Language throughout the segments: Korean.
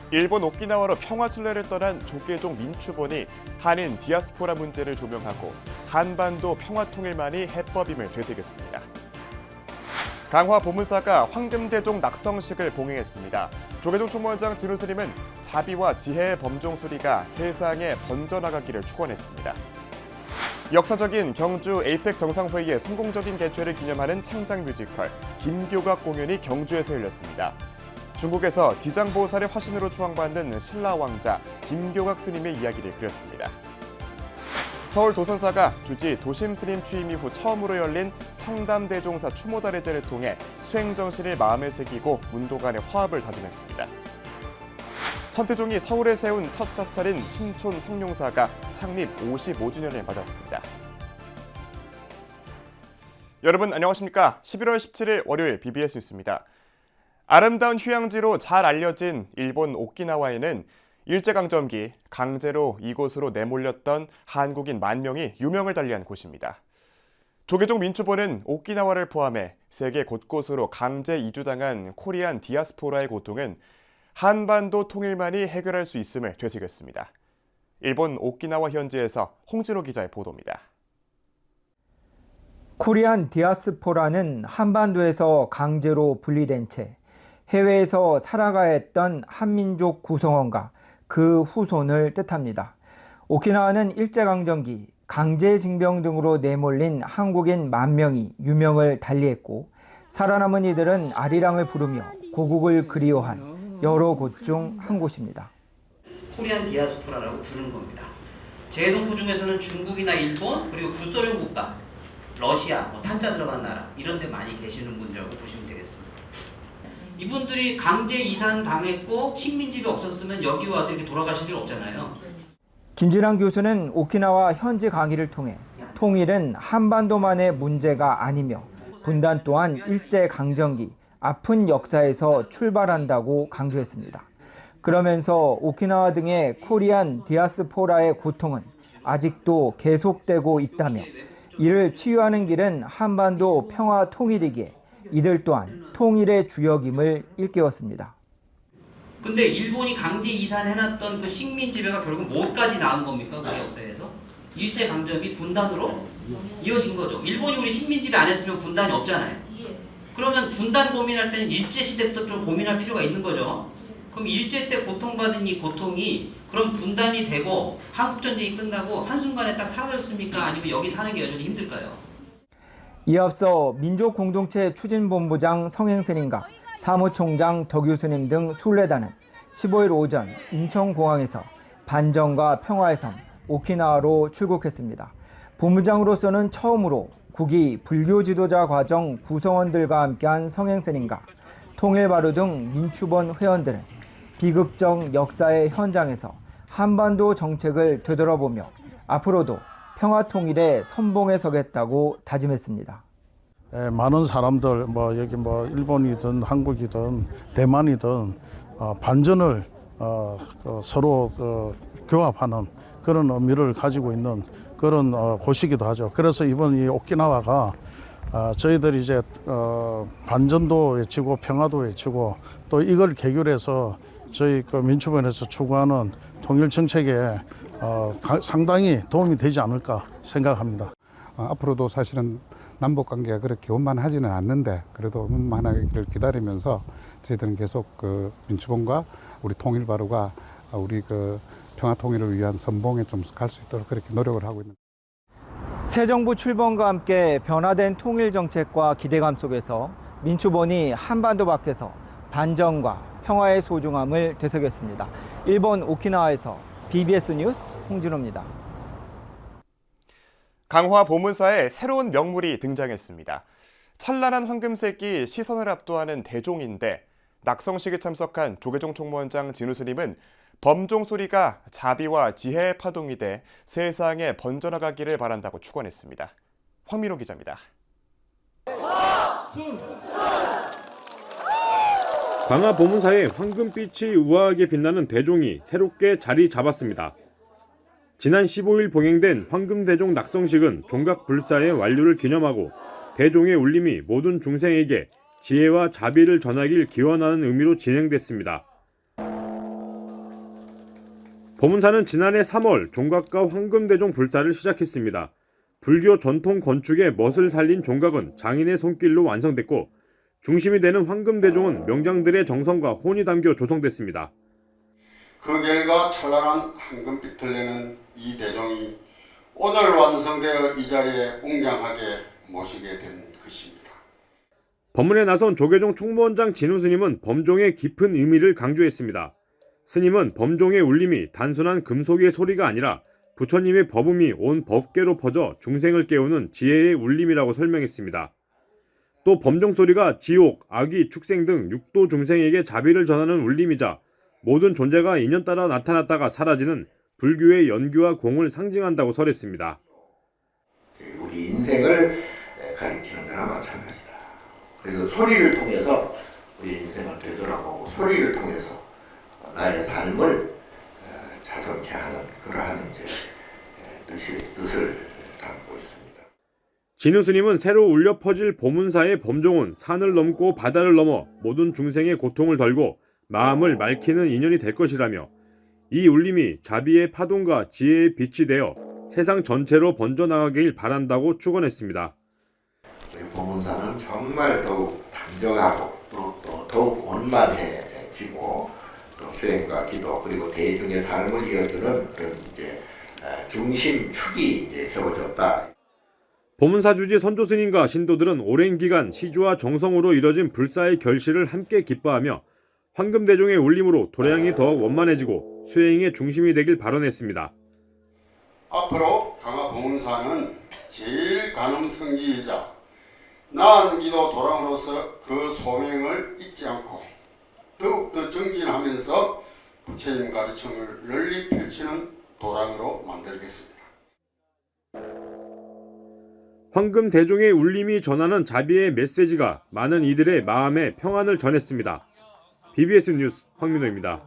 일본 오키나와로 평화순례를 떠난 조계종 민추본이 한인 디아스포라 문제를 조명하고 한반도 평화통일만이 해법임을 되새겼습니다. 강화 보문사가 황금대종 낙성식을 봉행했습니다. 조계종 총무원장 진우 스님은 자비와 지혜의 범종 소리가 세상에 번져나가기를 축원했습니다. 역사적인 경주 에이펙 정상회의의 성공적인 개최를 기념하는 창작 뮤지컬 김교각 공연이 경주에서 열렸습니다. 중국에서 지장보살의 화신으로 추앙받는 신라왕자 김교각 스님의 이야기를 그렸습니다. 서울 도선사가 주지 도심 스님 취임 이후 처음으로 열린 청담대종사 추모달의제를 통해 수행정신을 마음에 새기고 문도 간의 화합을 다짐했습니다. 천태종이 서울에 세운 첫 사찰인 신촌 성룡사가 창립 55주년을 맞았습니다. 여러분 안녕하십니까? 11월 17일 월요일 BBS 뉴스입니다. 아름다운 휴양지로 잘 알려진 일본 오키나와에는 일제강점기 강제로 이곳으로 내몰렸던 한국인 10,000명이 유명을 달리한 곳입니다. 조계종 민추본은 오키나와를 포함해 세계 곳곳으로 강제 이주당한 코리안 디아스포라의 고통은 한반도 통일만이 해결할 수 있음을 되새겼습니다. 일본 오키나와 현지에서 홍진호 기자의 보도입니다. 코리안 디아스포라는 한반도에서 강제로 분리된 채 해외에서 살아가야 했던 한민족 구성원과 그 후손을 뜻합니다. 오키나와는 일제강점기, 강제징병 등으로 내몰린 한국인 10,000명이 유명을 달리했고 살아남은 이들은 아리랑을 부르며 고국을 그리워한 여러 곳 중 한 곳입니다. 코리안 디아스포라라고 부르는 겁니다. 제동부 중에서는 중국이나 일본 그리고 구소련 국가, 러시아, 탄자 들어간 나라 이런 데 많이 계시는 분들이라고 보시면 되겠습니다. 이분들이 강제 이산 당했고 식민지가 없었으면 여기 와서 이렇게 돌아가실 일 없잖아요. 김진환 교수는 오키나와 현지 강의를 통해 통일은 한반도만의 문제가 아니며 분단 또한 일제강점기 아픈 역사에서 출발한다고 강조했습니다. 그러면서 오키나와 등의 코리안 디아스포라의 고통은 아직도 계속되고 있다며 이를 치유하는 길은 한반도 평화 통일이기에 이들 또한 통일의 주역임을 일깨웠습니다. 근데 일본이 강제 이산해놨던 그 식민 지배가 결국 뭐까지 나온 겁니까? 우리 역사에서? 일제 강점기 분단으로 이어진 거죠. 일본이 우리 식민 지배 안 했으면 분단이 없잖아요. 그러면 분단 고민할 때는 일제 시대 때 좀 고민할 필요가 있는 거죠. 그럼 일제 때 고통받은 이 고통이 그럼 분단이 되고 한국전쟁이 끝나고 한순간에 딱 사라졌습니까? 아니면 여기 사는 게 여전히 힘들까요? 이에 앞서 민족공동체 추진본부장 성행스님과 사무총장 덕유스님 등 순례단은 15일 오전 인천공항에서 반정과 평화의 섬 오키나와로 출국했습니다. 본부장으로서는 처음으로 국위 불교 지도자 과정 구성원들과 함께한 성행스님과 통일바로 등 민추본 회원들은 비극적 역사의 현장에서 한반도 정책을 되돌아보며 앞으로도 평화통일의 선봉에 서겠다고 다짐했습니다. 많은 사람들 여기 일본이든 한국이든 대만이든 반전을 서로 교합하는 그런 의미를 가지고 있는 그런 곳이기도 하죠. 그래서 이번 이 오키나와가 저희들이 이제 반전도 외치고 평화도 외치고 또 이걸 계기로 해서 저희 민추본에서 추구하는 통일 정책에 상당히 도움이 되지 않을까 생각합니다. 앞으로도 사실은 남북 관계가 그렇게 원만하지는 않는데 그래도 원만하기를 기다리면서 저희들은 계속 그 민추본과 우리 통일바로가 우리 그 평화 통일을 위한 선봉에 좀 갈 수 있도록 그렇게 노력을 하고 있는. 새 정부 출범과 함께 변화된 통일 정책과 기대감 속에서 민추본이 한반도 밖에서 반정과 평화의 소중함을 되새겼습니다. 일본 오키나와에서 BBS 뉴스 홍진호입니다. 강화 보문사에 새로운 명물이 등장했습니다. 찬란한 황금색이 시선을 압도하는 대종인데 낙성식에 참석한 조계종 총무원장 진우 스님은 범종 소리가 자비와 지혜의 파동이 돼 세상에 번져나가기를 바란다고 축원했습니다. 황민호 기자입니다. 강화 보문사에 황금빛이 우아하게 빛나는 대종이 새롭게 자리 잡았습니다. 지난 15일 봉행된 황금대종 낙성식은 종각 불사의 완료를 기념하고 대종의 울림이 모든 중생에게 지혜와 자비를 전하길 기원하는 의미로 진행됐습니다. 법문사는 지난해 3월 종각과 황금대종 불사를 시작했습니다. 불교 전통 건축의 멋을 살린 종각은 장인의 손길로 완성됐고 중심이 되는 황금대종은 명장들의 정성과 혼이 담겨 조성됐습니다. 그 결과 찬란한 황금빛을 내는 이 대종이 오늘 완성되어 이 자리에 웅장하게 모시게 된 것입니다. 법문에 나선 조계종 총무원장 진우 스님은 범종의 깊은 의미를 강조했습니다. 스님은 범종의 울림이 단순한 금속의 소리가 아니라 부처님의 법음이 온 법계로 퍼져 중생을 깨우는 지혜의 울림이라고 설명했습니다. 또 범종 소리가 지옥, 악귀, 축생 등 육도 중생에게 자비를 전하는 울림이자 모든 존재가 인연 따라 나타났다가 사라지는 불교의 연규와 공을 상징한다고 설했습니다. 우리 인생을 가리키는 거나 마찬가지다. 그래서 소리를 통해서 우리 인생을 되돌아보고 소리를 통해서 나의 삶을 자성케 하는 그러한 이제 뜻을 담고 있습니다. 진우 스님은 새로 울려 퍼질 보문사의 범종은 산을 넘고 바다를 넘어 모든 중생의 고통을 덜고 마음을 맑히는 인연이 될 것이라며 이 울림이 자비의 파동과 지혜의 빛이 되어 세상 전체로 번져나가길 바란다고 축원했습니다. 우리 보문사는 정말 더욱 단정하고 또 더욱 원만해지고 또 수행과 기도 그리고 대중의 삶을 이어주는 그런 이제 중심축이 이제 세워졌다. 보문사 주지 선조 스님과 신도들은 오랜 기간 시주와 정성으로 이뤄진 불사의 결실을 함께 기뻐하며 황금대종의 울림으로 도량이 더욱 원만해지고 수행의 중심이 되길 발언했습니다. 앞으로 강화보문사는 제일 가능성지이자 나은 기도 도랑으로서 그 소명을 잊지 않고 더욱더 정진하면서 부처님 가르침을 널리 펼치는 도랑으로 만들겠습니다. 황금대종의 울림이 전하는 자비의 메시지가 많은 이들의 마음에 평안을 전했습니다. BBS 뉴스 황민호입니다.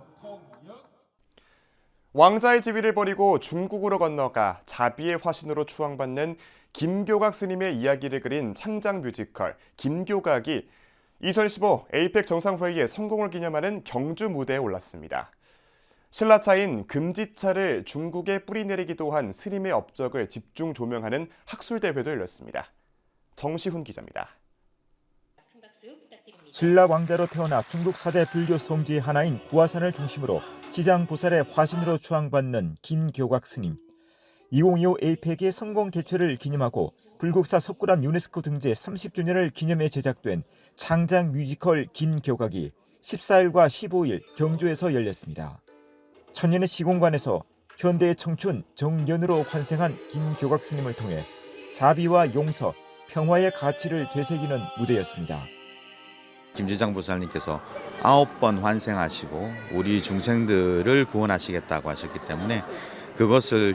왕자의 지위를 버리고 중국으로 건너가 자비의 화신으로 추앙받는 김교각 스님의 이야기를 그린 창작 뮤지컬 김교각이 2015 에이펙 정상회의의 성공을 기념하는 경주 무대에 올랐습니다. 신라차인 금지차를 중국에 뿌리내리기도 한 스님의 업적을 집중 조명하는 학술대회도 열렸습니다. 정시훈 기자입니다. 신라 왕자로 태어나 중국 4대 불교 성지의 하나인 구화산을 중심으로 지장보살의 화신으로 추앙받는 김교각 스님. 2025 에이펙의 성공 개최를 기념하고 불국사 석굴암 유네스코 등재 30주년을 기념해 제작된 창작 뮤지컬 김교각이 14일과 15일 경주에서 열렸습니다. 천년의 시공간에서 현대의 청춘 정년으로 환생한 김교각 스님을 통해 자비와 용서, 평화의 가치를 되새기는 무대였습니다. 김지장 보살님께서 9번 환생하시고 우리 중생들을 구원하시겠다고 하셨기 때문에 그것을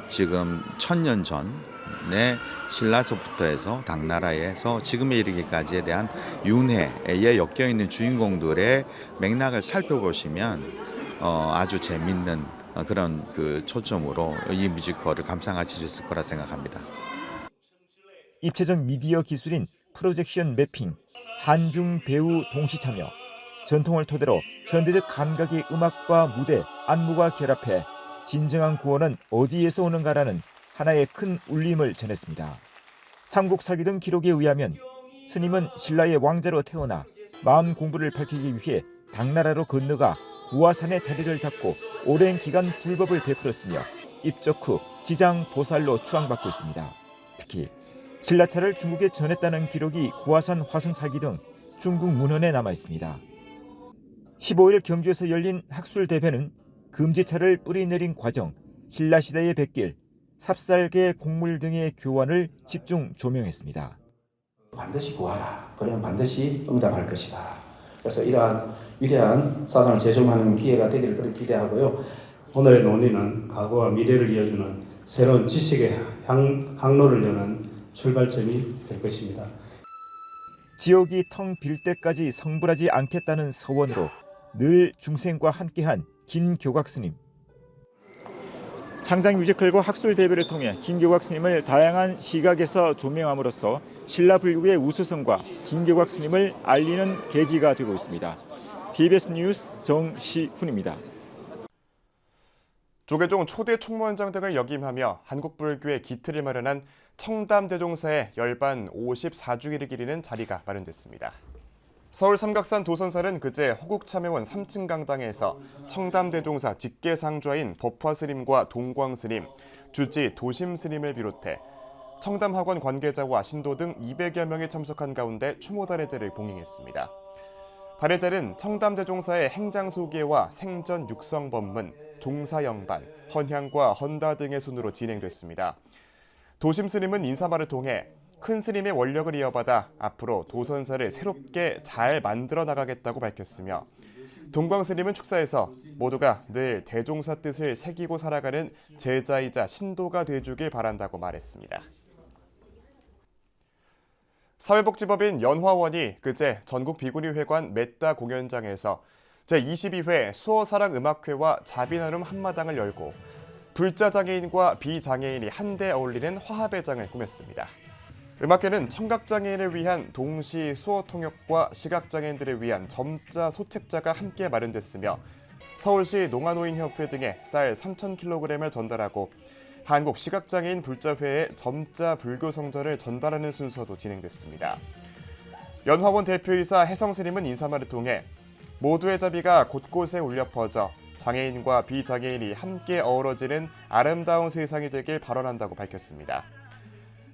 지금 1000년 전에 신라서부터 해서 당나라에서 지금에 이르기까지에 대한 윤회에 엮여있는 주인공들의 맥락을 살펴보시면 아주 재밌는 그런 그 초점으로 이 뮤지컬을 감상하실 수 있을 거라 생각합니다. 입체적 미디어 기술인 프로젝션 매핑, 한중 배우 동시 참여, 전통을 토대로 현대적 감각의 음악과 무대, 안무가 결합해 진정한 구원은 어디에서 오는가라는 하나의 큰 울림을 전했습니다. 삼국사기 등 기록에 의하면 스님은 신라의 왕자로 태어나 마음 공부를 밝히기 위해 당나라로 건너가 구화산의 자리를 잡고 오랜 기간 불법을 베풀었으며 입적 후 지장 보살로 추앙받고 있습니다. 특히 신라차를 중국에 전했다는 기록이 구화산 화성사기 등 중국 문헌에 남아 있습니다. 15일 경주에서 열린 학술대회는 금지차를 뿌리내린 과정, 신라시대의 백길, 삽살개 곡물 등의 교환을 집중 조명했습니다. 반드시 구하라. 그러면 반드시 응답할 것이다. 그래서 이러한 위대한 사상을 재조명하는 기회가 되기를 그렇게 기대하고요. 오늘의 논의는 과거와 미래를 이어주는 새로운 지식의 항로를 여는 출발점이 될 것입니다. 지옥이 텅 빌 때까지 성불하지 않겠다는 서원으로 늘 중생과 함께한 김교각 스님. 창작 뮤지컬과 학술 대회를 통해 김교각 스님을 다양한 시각에서 조명함으로써 신라 불교의 우수성과 김교각 스님을 알리는 계기가 되고 있습니다. BBS 뉴스 정시훈입니다. 조계종 초대 총무원장 등을 역임하며 한국불교의 기틀을 마련한 청담대종사의 열반 54주기를 기리는 자리가 마련됐습니다. 서울 삼각산 도선살은 그제 호국참회원 3층 강당에서 청담대종사 직계상좌인 법화스님과 동광스님, 주지 도심스님을 비롯해 청담학원 관계자와 신도 등 200여 명이 참석한 가운데 추모단해제를 봉행했습니다. 단해제는 청담대종사의 행장소개와 생전 육성법문, 종사영반, 헌향과 헌다 등의 순으로 진행됐습니다. 도심스님은 인사말을 통해 큰 스님의 원력을 이어받아 앞으로 도선사를 새롭게 잘 만들어 나가겠다고 밝혔으며 동광스님은 축사에서 모두가 늘 대종사 뜻을 새기고 살아가는 제자이자 신도가 돼주길 바란다고 말했습니다. 사회복지법인 연화원이 그제 전국 비구니회관 맷다 공연장에서 제22회 수어사랑음악회와 자비나눔 한마당을 열고 불자장애인과 비장애인이 한데 어울리는 화합의 장을 꾸몄습니다. 음악회는 청각장애인을 위한 동시 수어 통역과 시각장애인들을 위한 점자 소책자가 함께 마련됐으며 서울시 농아노인협회 등에 쌀 3,000kg을 전달하고 한국시각장애인 불자회에 점자 불교성전을 전달하는 순서도 진행됐습니다. 연화원 대표이사 혜성스님은 인사말을 통해 모두의 자비가 곳곳에 울려 퍼져 장애인과 비장애인이 함께 어우러지는 아름다운 세상이 되길 발언한다고 밝혔습니다.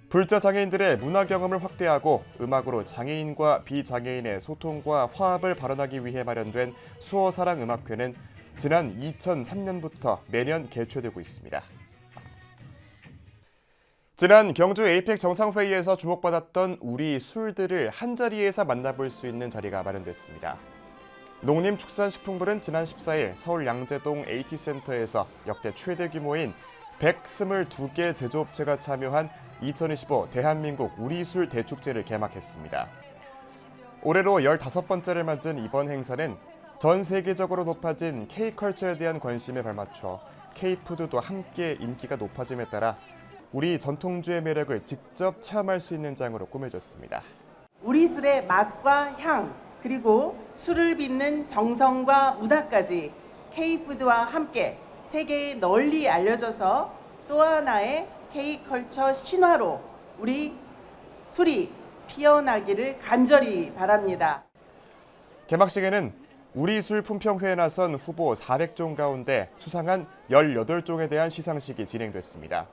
불자 장애인들의 문화 경험을 확대하고 음악으로 장애인과 비장애인의 소통과 화합을 발현하기 위해 마련된 수어사랑 음악회는 지난 2003년부터 매년 개최되고 있습니다. 지난 경주 에이펙 정상회의에서 주목받았던 우리 술들을 한자리에서 만나볼 수 있는 자리가 마련됐습니다. 농림축산식품부는 지난 14일 서울 양재동 AT센터에서 역대 최대 규모인 122개 제조업체가 참여한 2025 대한민국 우리술 대축제를 개막했습니다. 올해로 15번째를 맞은 이번 행사는 전 세계적으로 높아진 K컬처에 대한 관심에 발맞춰 K푸드도 함께 인기가 높아짐에 따라 우리 전통주의 매력을 직접 체험할 수 있는 장으로 꾸며졌습니다. 우리 술의 맛과 향, 그리고 술을 빚는 정성과 문화까지 K푸드와 함께 세계에 널리 알려져서 또 하나의 K컬처 신화로 우리 술이 피어나기를 간절히 바랍니다. 개막식에는 우리 술 품평회에 나선 후보 400종 가운데 수상한 18종에 대한 시상식이 진행됐습니다.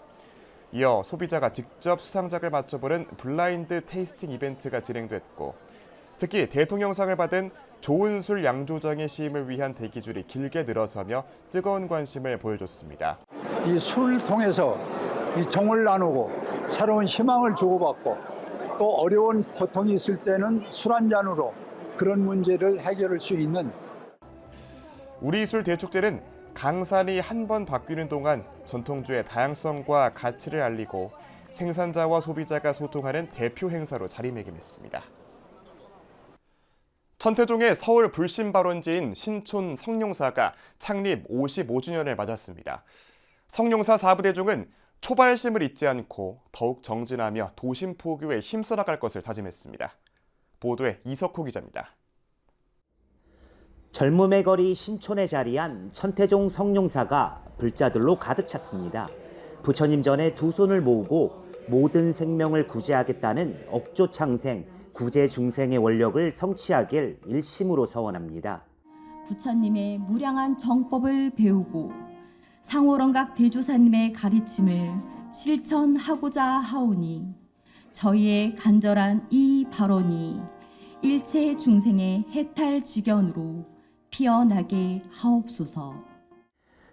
이어 소비자가 직접 수상작을 맞춰보는 블라인드 테이스팅 이벤트가 진행됐고 특히 대통령상을 받은 좋은 술 양조장의 시임을 위한 대기줄이 길게 늘어서며 뜨거운 관심을 보여줬습니다. 이 술을 통해서 이 정을 나누고 새로운 희망을 주고받고 또 어려운 고통이 있을 때는 술 한 잔으로 그런 문제를 해결할 수 있는 우리 술 대축제는 강산이 한 번 바뀌는 동안 전통주의 다양성과 가치를 알리고 생산자와 소비자가 소통하는 대표 행사로 자리매김했습니다. 천태종의 서울 불신 발원지인 신촌 성룡사가 창립 55주년을 맞았습니다. 성룡사 4부대중은 초발심을 잊지 않고 더욱 정진하며 도심 포교에 힘써 나갈 것을 다짐했습니다. 보도에 이석호 기자입니다. 젊음의 거리 신촌에 자리한 천태종 성룡사가 불자들로 가득 찼습니다. 부처님 전에 두 손을 모으고 모든 생명을 구제하겠다는 억조창생, 구제중생의 원력을 성취하길 일심으로 서원합니다. 부처님의 무량한 정법을 배우고 상호론각 대조사님의 가르침을 실천하고자 하오니 저희의 간절한 이 발언이 일체 중생의 해탈지견으로 피어나게 하옵소서.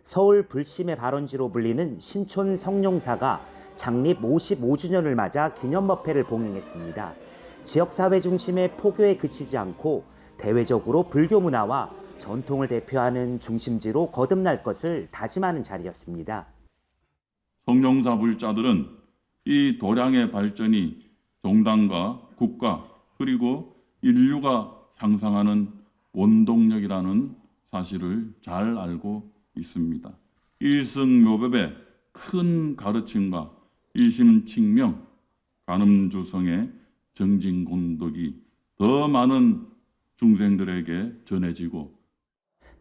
서울 불심의 발원지로 불리는 신촌 성룡사가 창립 55주년을 맞아 기념법회를 봉행했습니다. 지역사회 중심의 포교에 그치지 않고 대외적으로 불교 문화와 전통을 대표하는 중심지로 거듭날 것을 다짐하는 자리였습니다. 성룡사 불자들은 이 도량의 발전이 종단과 국가 그리고 인류가 향상하는 원동력이라는 사실을 잘 알고 있습니다. 일승묘법의 큰 가르침과 일심칙명, 간음주성의 정진공덕이 더 많은 중생들에게 전해지고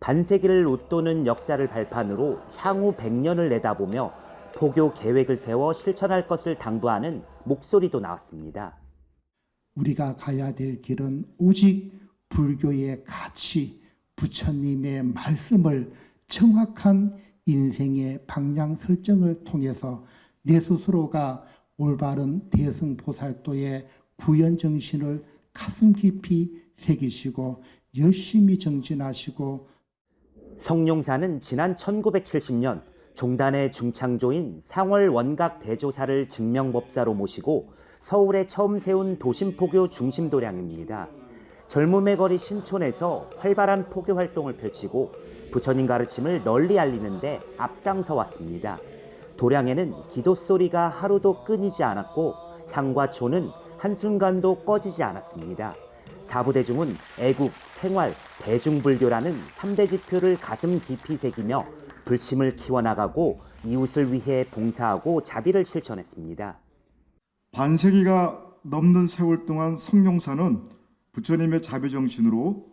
반세기를 웃도는 역사를 발판으로 향후 100년을 내다보며 포교 계획을 세워 실천할 것을 당부하는 목소리도 나왔습니다. 우리가 가야 될 길은 오직 불교의 가치, 부처님의 말씀을 정확한 인생의 방향 설정을 통해서 내 스스로가 올바른 대승보살도의 구현 정신을 가슴 깊이 새기시고 열심히 정진하시고. 성룡사는 지난 1970년 종단의 중창조인 상월 원각 대조사를 증명법사로 모시고 서울에 처음 세운 도심포교 중심도량입니다. 젊음의 거리 신촌에서 활발한 포교 활동을 펼치고 부처님 가르침을 널리 알리는 데 앞장서 왔습니다. 도량에는 기도 소리가 하루도 끊이지 않았고 향과 초는 한순간도 꺼지지 않았습니다. 사부대중은 애국, 생활, 대중불교라는 3대 지표를 가슴 깊이 새기며 불심을 키워나가고 이웃을 위해 봉사하고 자비를 실천했습니다. 반세기가 넘는 세월 동안 성룡사는 부처님의 자비정신으로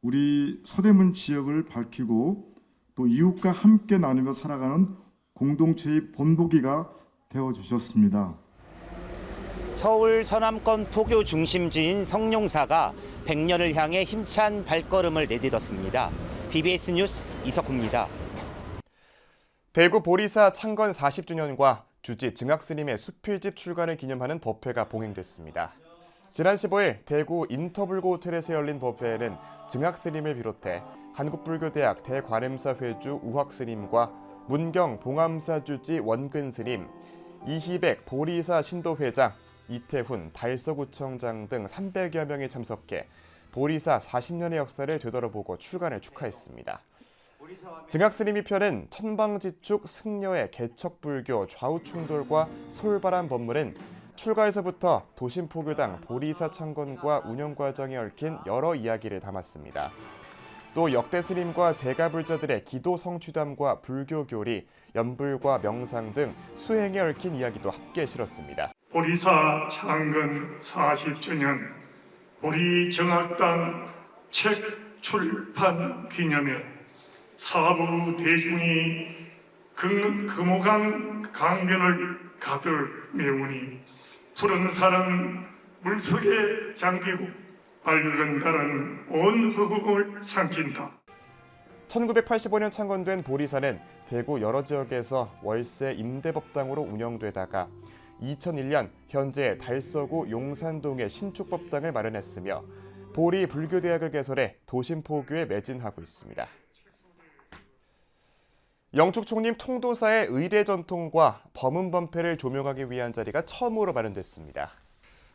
우리 서대문 지역을 밝히고 또 이웃과 함께 나누며 살아가는 공동체의 본보기가 되어주셨습니다. 서울 서남권 포교 중심지인 성룡사가 100년을 향해 힘찬 발걸음을 내딛었습니다. BBS 뉴스 이석훈입니다. 대구 보리사 창건 40주년과 주지 증학스님의 수필집 출간을 기념하는 법회가 봉행됐습니다. 지난 15일 대구 인터불고 호텔에서 열린 법회에는 증학스님을 비롯해 한국불교대학 대관음사 회주 우학스님과 문경 봉암사 주지 원근스님, 이희백 보리사 신도회장, 이태훈 달서구청장 등 300여 명이 참석해 보리사 40년의 역사를 되돌아보고 출간을 축하했습니다. 증학스님이 펴낸 천방지축 승려의 개척불교 좌우충돌과 솔바람 법문은 출가에서부터 도심포교당 보리사 창건과 운영 과정에 얽힌 여러 이야기를 담았습니다. 또 역대 스님과 제가불자들의 기도 성취담과 불교 교리, 연불과 명상 등 수행에 얽힌 이야기도 함께 실었습니다. 보리사 창건 40주년 보리정학당 책 출판 기념회 사부 대중이 금호강 강변을 가득 메우니 푸른 산은 물속에 잠기고 밝은 달은 온 허국을 삼킨다. 1985년 창건된 보리사는 대구 여러 지역에서 월세 임대법당으로 운영되다가 2001년 현재 달서구 용산동에 신축법당을 마련했으며 보리 불교대학을 개설해 도심포교에 매진하고 있습니다. 영축 총림 통도사의 의례 전통과 범은범패를 조명하기 위한 자리가 처음으로 마련됐습니다.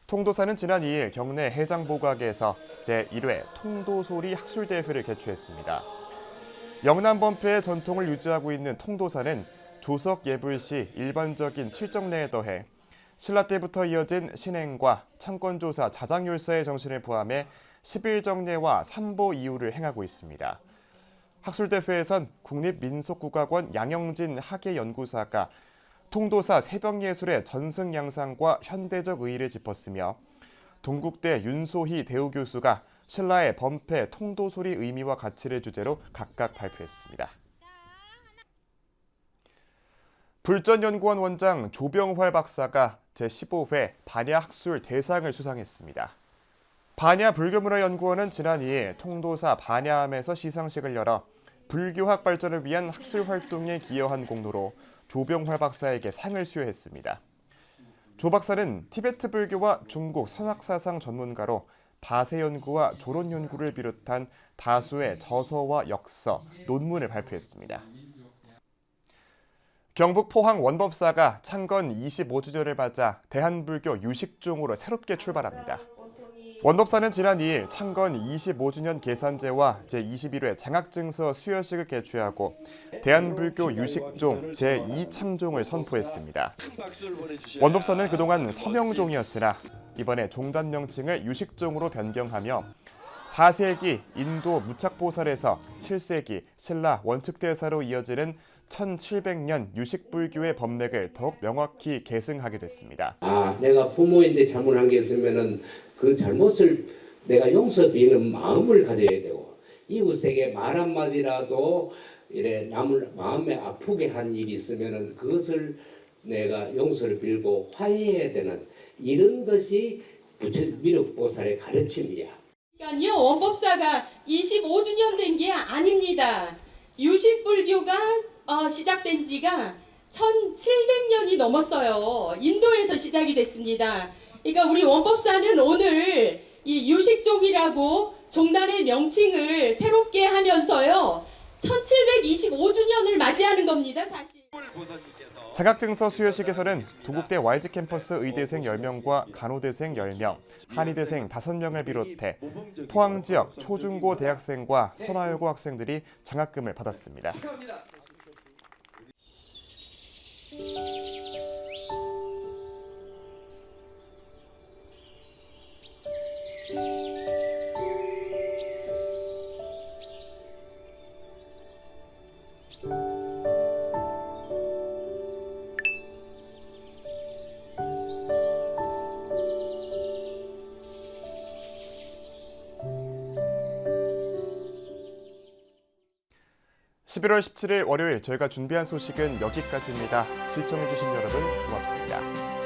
통도사는 지난 2일 경내 해장보각에서 제1회 통도소리 학술대회를 개최했습니다. 영남범패의 전통을 유지하고 있는 통도사는 조석 예불 시 일반적인 칠정례에 더해 신라 때부터 이어진 신행과 창건조사 자장율사의 정신을 포함해 11정례와 3보 이후를 행하고 있습니다. 학술대회에선 국립민속국악원 양영진 학예연구사가 통도사 새벽예술의 전승양상과 현대적 의의를 짚었으며 동국대 윤소희 대우교수가 신라의 범패 통도소리 의미와 가치를 주제로 각각 발표했습니다. 불전연구원 원장 조병활 박사가 제15회 반야학술 대상을 수상했습니다. 반야불교문화연구원은 지난 2일 통도사 반야암에서 시상식을 열어 불교학 발전을 위한 학술 활동에 기여한 공로로 조병활 박사에게 상을 수여했습니다. 조 박사는 티베트 불교와 중국 선학사상 전문가로 바세 연구와 조론 연구를 비롯한 다수의 저서와 역서, 논문을 발표했습니다. 경북 포항 원법사가 창건 25주년을 맞아 대한불교 유식종으로 새롭게 출발합니다. 원법사는 지난 2일 창건 25주년 계산제와 제21회 장학증서 수여식을 개최하고 대한불교 유식종 제2창종을 선포했습니다. 원법사는 그동안 서명종이었으나 이번에 종단 명칭을 유식종으로 변경하며 4세기 인도 무착보살에서 7세기 신라 원측대사로 이어지는 1700년 유식불교의 법맥을 더욱 명확히 계승하게 됐습니다. 내가 부모인데 잘못한 게 있으면은 그 잘못을 내가 용서 비는 마음을 가져야 되고 이웃에게 말 한마디라도 이래 남을 마음에 아프게 한 일이 있으면은 그것을 내가 용서를 빌고 화해해야 되는 이런 것이 부처 미륵보살의 가르침이야. 그러니까요, 원법사가 25주년 된 게 아닙니다. 유식불교가 시작된 지가 1700년이 넘었어요. 인도에서 시작이 됐습니다. 그러니까 우리 원법사는 오늘 이 유식종이라고 종단의 명칭을 새롭게 하면서요. 1725주년을 맞이하는 겁니다, 사실. 자격증서 수여식에서는 동국대 YG 캠퍼스 의대생 10명과 간호대생 10명, 한의대생 5명을 비롯해 포항 지역 초중고 대학생과 선화여고 학생들이 장학금을 받았습니다. (11월 17일) 월요일 저희가 준비한 소식은 여기까지입니다. 시청해주신 여러분 고맙습니다.